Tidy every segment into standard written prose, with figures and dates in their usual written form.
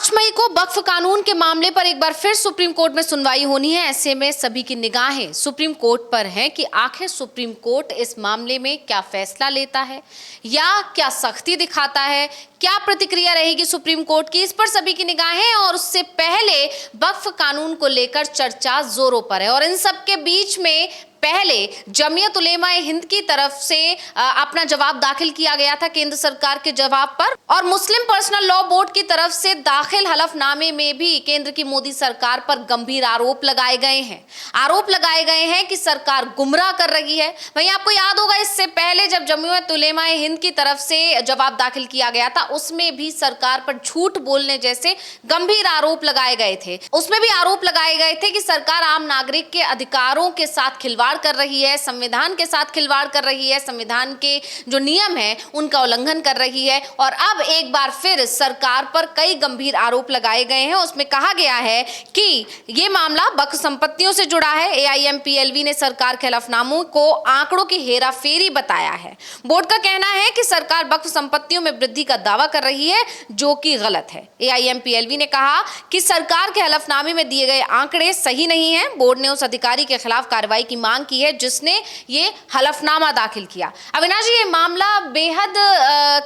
5 मई को वक्फ कानून के मामले पर एक बार फिर सुप्रीम कोर्ट में सुनवाई होनी है। ऐसे में सभी की निगाहें सुप्रीम कोर्ट पर हैं कि आखिर सुप्रीम कोर्ट इस मामले में क्या फैसला लेता है या क्या सख्ती दिखाता है, क्या प्रतिक्रिया रहेगी सुप्रीम कोर्ट की, इस पर सभी की निगाहें। और उससे पहले वक्फ कानून को लेकर चर्चा जोरों पर है और इन सब के बीच में पहले जमीयत उलेमा ए हिंद की तरफ से अपना जवाब दाखिल किया गया था केंद्र सरकार के जवाब पर, और मुस्लिम पर्सनल लॉ बोर्ड की तरफ से दाखिल हलफनामे में भी केंद्र की मोदी सरकार पर गंभीर आरोप लगाए गए हैं कि सरकार गुमराह कर रही है। वहीं आपको याद होगा इससे पहले जब जमीयत उलेमा ए हिंद की तरफ से जवाब दाखिल किया गया था उसमें भी सरकार पर झूठ बोलने जैसे गंभीर आरोप लगाए गए थे। उसमें भी आरोप लगाए गए थे कि सरकार आम नागरिक के अधिकारों के साथ खिलवाड़ कर रही है, संविधान के साथ खिलवाड़ कर रही है, संविधान के जो नियम है उनका उल्लंघन कर रही है। और अब एक बार फिर सरकार पर कई गंभीर आरोप लगाए गए हैं। उसमें कहा गया है कि यह मामला वक्फ संपत्तियों से जुड़ा है। AIMPLV ने सरकार के हलफनामों को आंकड़ों की हेराफेरी बताया है। बोर्ड का कहना है कि सरकार वक्फ संपत्तियों में वृद्धि का दावा कर रही है जो कि गलत है। AIMPLV ने कहा कि सरकार के हलफनामे में दिए गए आंकड़े सही नहीं है। बोर्ड ने उस अधिकारी के खिलाफ कार्रवाई की मांग की है जिसने ये हलफनामा दाखिल किया। अविनाश जी, ये मामला बेहद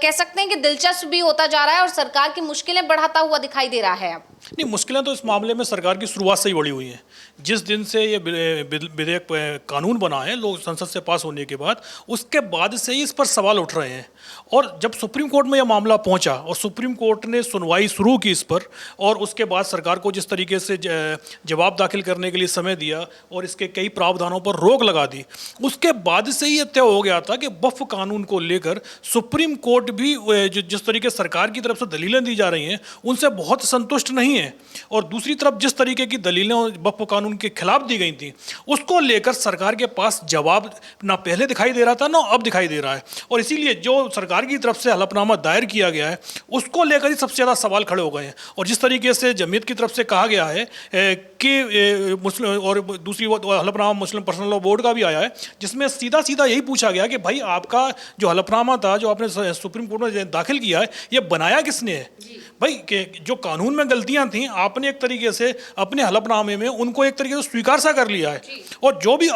कह सकते हैं कि दिलचस्प भी होता जा रहा है और सरकार की मुश्किलें बढ़ाता हुआ दिखाई दे रहा है। अब नहीं, मुश्किलें तो इस मामले में सरकार की शुरुआत से ही बढ़ी हुई हैं। जिस दिन से ये विधेयक कानून बना है लोग संसद से पास होने के बाद, उसके बाद से ही इस पर सवाल उठ रहे हैं। और जब सुप्रीम कोर्ट में यह मामला पहुंचा और सुप्रीम कोर्ट ने सुनवाई शुरू की इस पर, और उसके बाद सरकार को जिस तरीके से जवाब दाखिल करने के लिए समय दिया और इसके कई प्रावधानों पर रोक लगा दी, उसके बाद से ही यह तय हो गया था कि वक्फ कानून को लेकर सुप्रीम कोर्ट भी जिस तरीके सरकार की तरफ से दलीलें दी जा रही हैं उनसे बहुत संतुष्ट नहीं है। और दूसरी तरफ जिस तरीके की दलीलें वक्फ कानून के खिलाफ दी गई थी उसको लेकर सरकार के पास जवाब ना पहले दिखाई दे रहा था ना अब दिखाई दे रहा है। और इसीलिए जो सरकार की तरफ से हलफनामा दायर किया गया है उसको लेकर ही सबसे ज़्यादा सवाल खड़े हो गए हैं। और जिस तरीके से जमीयत की तरफ से कहा गया है कि मुस्लिम, और दूसरी हलफनामा मुस्लिम पर्सनल लॉ बोर्ड का भी आया है जिसमें सीधा सीधा यही पूछा गया कि भाई आपका जो हलफनामा था जो आपने सुप्रीम कोर्ट में दाखिल किया है ये बनाया किसने है। भाई जो कानून में गलतियां थी आपने एक तरीके से अपने हलफनामे में उनको एक तरीके से स्वीकार सा कर लिया है। और जो भी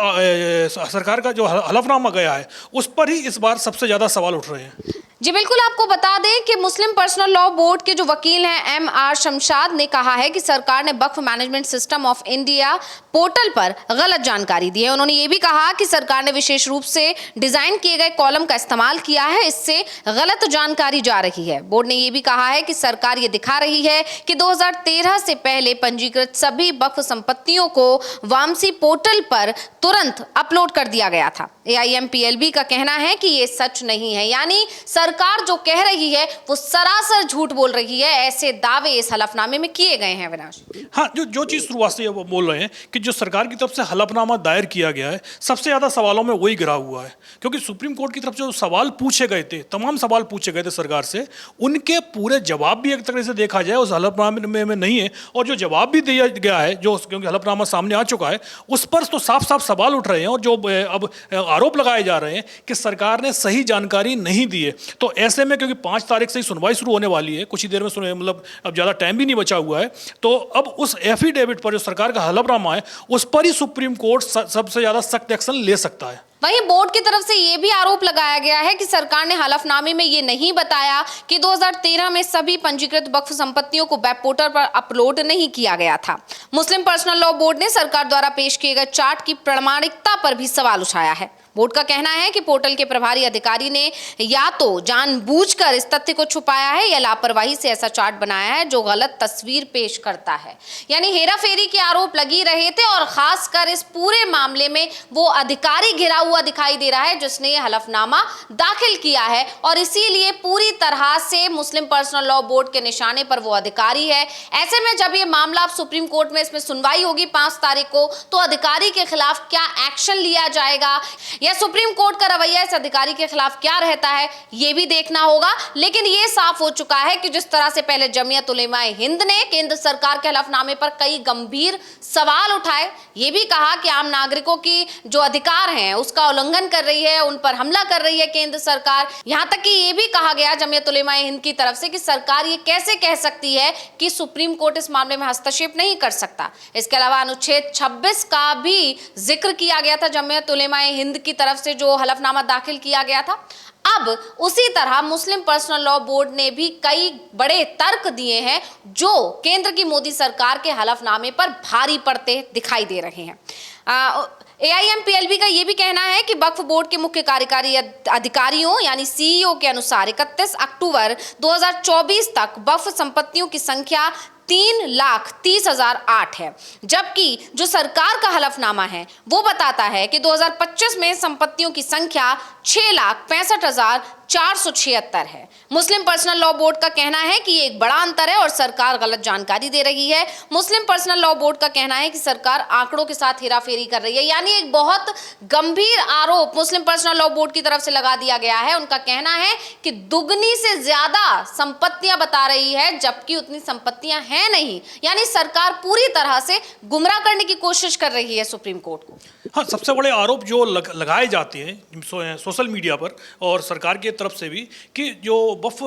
सरकार का जो हलफनामा गया है उस पर ही इस बार सबसे ज़्यादा सवाल उठ रहे हैं। जी बिल्कुल, आपको बता दें कि मुस्लिम पर्सनल लॉ बोर्ड के जो वकील हैं MR शमशाद ने कहा है कि सरकार ने Waqf management system of India portal पर गलत जानकारी दी है। उन्होंने ये भी कहा कि सरकार ने विशेष रूप से डिजाइन किए गए कॉलम का इस्तेमाल किया है, इससे गलत जानकारी जा रही है। बोर्ड ने ये भी कहा है कि सरकार ये दिखा रही है कि 2013 से पहले पंजीकृत सभी वक्फ संपत्तियों को वामसी पोर्टल पर तुरंत अपलोड कर दिया गया था। AIMPLB का कहना है कि ये सच नहीं है, यानी सरकार जो कह रही है वो सरासर झूठ बोल रही है। ऐसे दावे इस हलफनामे में किए गए हैं। अविनाश, हाँ, जो चीज़ शुरुआत से वो बोल रहे हैं कि जो सरकार की तरफ से हलफनामा दायर किया गया है सबसे ज़्यादा सवालों में वही गिरा हुआ है। क्योंकि सुप्रीम कोर्ट की तरफ से जो सवाल पूछे गए थे, तमाम सवाल पूछे गए थे सरकार से, उनके पूरे जवाब भी एक तरह से देखा जाए उस हलफनामे में नहीं है। और जो जवाब भी दिया गया है, जो क्योंकि हलफनामा सामने आ चुका है, उस पर तो साफ साफ सवाल उठ रहे हैं। और जो अब आरोप लगाए जा रहे हैं कि सरकार ने सही जानकारी नहीं दी है, तो ऐसे में क्योंकि 5 तारीख से ही सुनवाई शुरू होने वाली है, कुछ ही देर में मतलब अब ज़्यादा टाइम भी नहीं बचा हुआ है, तो अब उस एफिडेविट पर जो सरकार का हलफनामा है उस पर ही सुप्रीम कोर्ट सबसे ज़्यादा सख्त एक्शन ले सकता है। वहीं बोर्ड की तरफ से यह भी आरोप लगाया गया है कि सरकार ने हलफनामे में यह नहीं बताया कि 2013 में सभी पंजीकृत वक्फ संपत्तियों को वेब पोर्टल पर अपलोड नहीं किया गया था। मुस्लिम पर्सनल लॉ बोर्ड ने सरकार द्वारा पेश किए गए चार्ट की प्रामाणिकता पर भी सवाल उठाया है। बोर्ड का कहना है कि पोर्टल के प्रभारी अधिकारी ने या तो जानबूझकर इस तथ्य को छुपाया है या लापरवाही से ऐसा चार्ट बनाया है जो गलत तस्वीर पेश करता है। यानी हेराफेरी के आरोप लगी रहे थे और खासकर इस पूरे मामले में वो अधिकारी घिरा हुआ दिखाई दे रहा है जिसने ये हलफनामा दाखिल किया है, और इसीलिए पूरी तरह से मुस्लिम पर्सनल लॉ बोर्ड के निशाने पर वो अधिकारी है। ऐसे में जब ये मामला अब सुप्रीम कोर्ट में इसमें सुनवाई होगी 5 तारीख को, तो अधिकारी के खिलाफ क्या एक्शन लिया जाएगा या सुप्रीम कोर्ट का रवैया इस अधिकारी के खिलाफ क्या रहता है, ये भी देखना होगा। लेकिन ये साफ हो चुका है कि जिस तरह से पहले जमीयत उलेमा हिंद ने केंद्र सरकार के हलफनामे पर कई गंभीर सवाल उठाए, ये भी कहा कि आम नागरिकों की जो अधिकार हैं उसका उल्लंघन कर रही है, उन पर हमला कर रही है केंद्र सरकार। यहां तक कि ये भी कहा गया जमीयत उलेमा हिंद की तरफ से कि सरकार ये कैसे कह सकती है कि सुप्रीम कोर्ट इस मामले में हस्तक्षेप नहीं कर सकता। इसके अलावा अनुच्छेद 26 का भी जिक्र किया गया था जमीयत उलेमा हिंद की तरफ से, जो हलफनामा दाखिल किया गया था। अब उसी तरह मुस्लिम पर्सनल लॉ बोर्ड ने भी कई बड़े तर्क दिए हैं जो केंद्र की मोदी सरकार के हलफनामे पर भारी पड़ते दिखाई दे रहे हैं। AIMPLB का यह भी कहना है कि वक्फ बोर्ड के मुख्य कार्यकारी अधिकारियों यानी CEO के अनुसार 31 अक्टूबर 2024 तक वक्फ संपत्तियों की संख्या 3,30,008 है, जबकि जो सरकार का हलफनामा है वो बताता है कि 2025 में संपत्तियों की संख्या 6,65,476 है। मुस्लिम पर्सनल लॉ बोर्ड का कहना है कि ये एक बड़ा अंतर है और सरकार गलत जानकारी दे रही है। मुस्लिम पर्सनल लॉ बोर्ड का कहना है कि सरकार आंकड़ों के साथ हेराफेरी कर रही है, यानी एक बहुत गंभीर आरोप मुस्लिम पर्सनल लॉ बोर्ड की तरफ से लगा दिया गया है। उनका कहना है कि दुगनी से ज्यादा संपत्तियां बता रही है जबकि उतनी संपत्तियां हैं नहीं, यानी सरकार पूरी तरह से गुमराह करने की कोशिश कर रही है सुप्रीम कोर्ट को। हाँ, सबसे बड़े आरोप जो लगाए जाते हैं सोशल मीडिया पर और सरकार की तरफ से भी कि जो वक्फ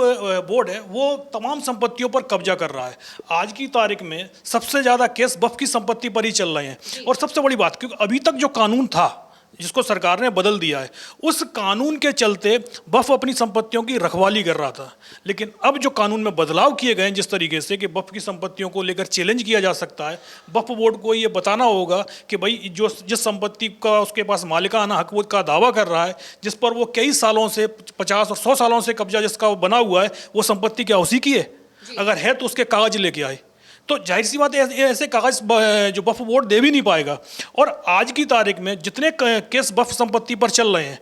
बोर्ड है वो तमाम संपत्तियों पर कब्जा कर रहा है। आज की तारीख में सबसे ज़्यादा केस वक्फ की संपत्ति पर ही चल रहे हैं। और सबसे बड़ी बात, क्योंकि अभी तक जो कानून था जिसको सरकार ने बदल दिया है, उस कानून के चलते वक्फ अपनी संपत्तियों की रखवाली कर रहा था। लेकिन अब जो कानून में बदलाव किए गए हैं जिस तरीके से कि वक्फ की संपत्तियों को लेकर चैलेंज किया जा सकता है, वक्फ बोर्ड को ये बताना होगा कि भाई जिस संपत्ति का उसके पास मालिकाना हक का दावा कर रहा है, जिस पर वो कई सालों से 50 और 100 सालों से कब्जा जिसका बना हुआ है, वो संपत्ति क्या उसी की है? अगर है तो उसके कागज लेके आए। तो जाहिर सी बात है ऐसे कागज जो वक्फ बोर्ड दे भी नहीं पाएगा। और आज की तारीख में जितने केस वक्फ संपत्ति पर चल रहे हैं,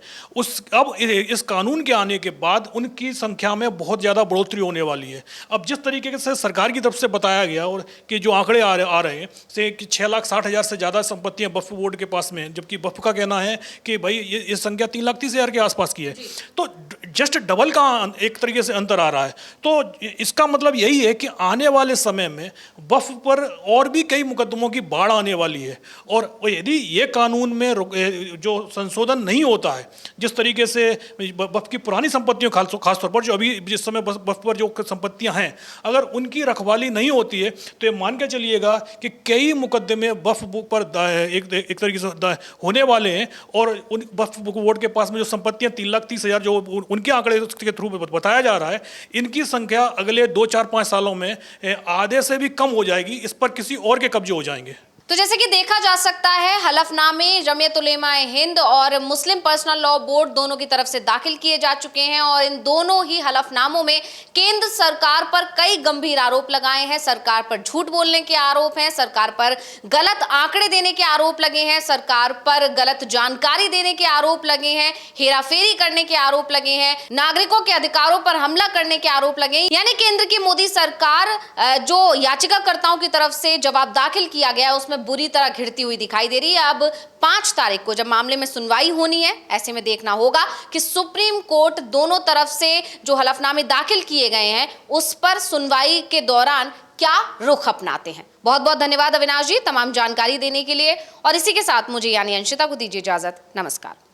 अब इस कानून के आने के बाद उनकी संख्या में बहुत ज़्यादा बढ़ोतरी होने वाली है। अब जिस तरीके से सरकार की तरफ से बताया गया और कि जो आंकड़े आ रहे हैं से कि 6,60,000 से ज़्यादा संपत्तियाँ वक्फ बोर्ड के पास में, जबकि वक्फ का कहना है कि भाई ये संख्या 3,30,000 के आसपास की है। तो जस्ट डबल का एक तरीके से अंतर आ रहा है। तो इसका मतलब यही है कि आने वाले समय में वक्फ पर और भी कई मुकदमों की बाढ़ आने वाली है। और यदि ये कानून में जो संशोधन नहीं होता है, जिस तरीके से वक्फ की पुरानी संपत्तियों खासतौर पर जो अभी जिस समय वक्फ पर जो संपत्तियां हैं, अगर उनकी रखवाली नहीं होती है तो ये मान के चलिएगा कि कई मुकदमे वक्फ पर एक तरीके से होने वाले हैं। और उन वक्फ बोर्ड के पास में जो संपत्तियां 3,30,000 जो उनके आंकड़े के थ्रू बताया जा रहा है, इनकी संख्या अगले 2, 4, 5 सालों में आधे से भी कम हो जाएगी। इस पर किसी और के कब्जे हो जाएंगे। तो जैसे कि देखा जा सकता है, हलफनामे जमीयत उलेमा हिंद और मुस्लिम पर्सनल लॉ बोर्ड दोनों की तरफ से दाखिल किए जा चुके हैं और इन दोनों ही हलफनामों में केंद्र सरकार पर कई गंभीर आरोप लगाए हैं। सरकार पर झूठ बोलने के आरोप हैं, सरकार पर गलत आंकड़े देने के आरोप लगे हैं, सरकार पर गलत जानकारी देने के आरोप लगे हैं, हेराफेरी करने के आरोप लगे हैं, नागरिकों के अधिकारों पर हमला करने के आरोप लगे हैं। यानी केंद्र की मोदी सरकार जो याचिकाकर्ताओं की तरफ से जवाब दाखिल किया गया उसमें बुरी तरह घिरती हुई दिखाई दे रही है। अब 5 तारीख को जब मामले में सुनवाई होनी है, ऐसे में देखना होगा कि सुप्रीम कोर्ट दोनों तरफ से जो हलफनामे दाखिल किए गए हैं उस पर सुनवाई के दौरान क्या रुख अपनाते हैं। बहुत बहुत धन्यवाद अविनाश जी तमाम जानकारी देने के लिए। और इसी के साथ मुझे यानी अंशिता को दीजिए इजाजत। नमस्कार।